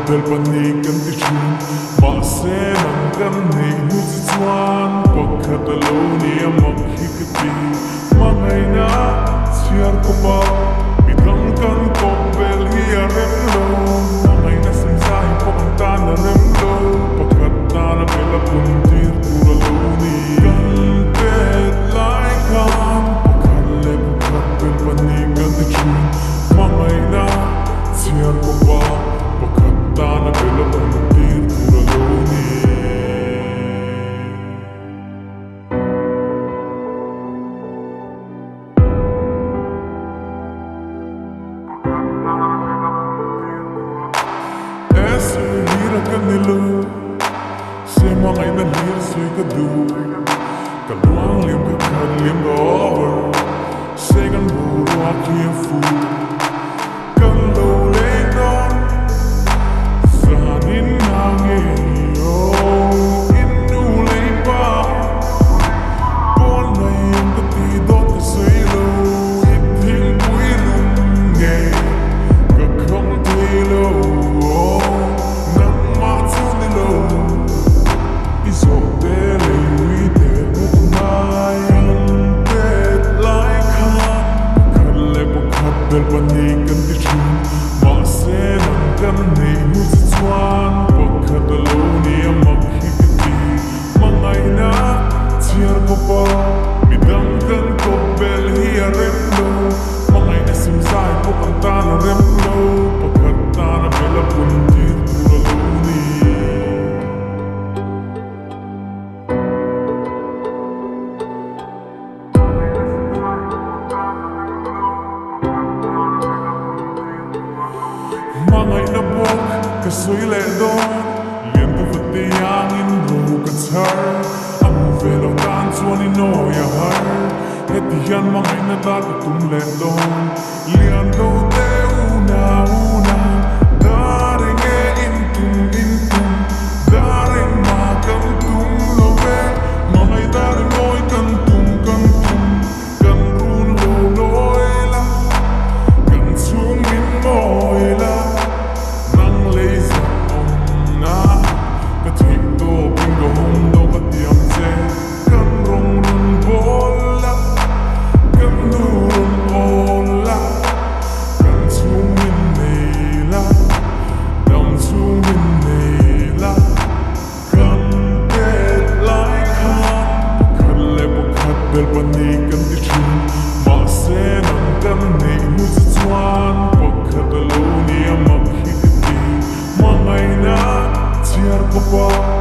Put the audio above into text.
bel pani kan ti chin ma se nang kan nei nu chi chuan pakhat lo ni amak hi ka ti ma ngai na chiar ko pa mi dang kan ko bel hi a rem lo ma ngai na sim sai ko ang ta na rem lo pakhat ta na bel a pun tir pura lo ni kan pet lai kan pakhat le pakhat bel pani kan ti chin ma ngai na chiar ko pa pakhat ta na bel a pun tir pura lo ni ese hira kan nilo se ma ngai na hir se ka du ka luang lim ka khat lim go over se kan bu ro ki fu kan lo le non sa din na nge yo in nu le pa bon na yem ka ti do ka se lo it thil bui lum nge ka khong ti lo bel pani kan ti chin ma se nang kan nei nu chi chuan pakhat lo ni amak hi ka ti ma ngai na chiar ko pa mi dang kan ko bel hi a rem lo ma ngai na sim sai ko ang ta na rem lo pakhat ta na bel a pun tir pura lo ni Mangai na bok ka soi le don lien ka vati yang in ro ka char am velo tan chuan in no ya har heti hian mangai na ta ka tum le don lian do te una daring e in tum daring ma kan tum lo ve mangai daring oi kan tum kan run lo loi la kan chung in moi la bel pani kan ti chin ma se nang kan nei nu chi chuan pakhat lo ni amak hi ka ti ma ngai na chiar ko pa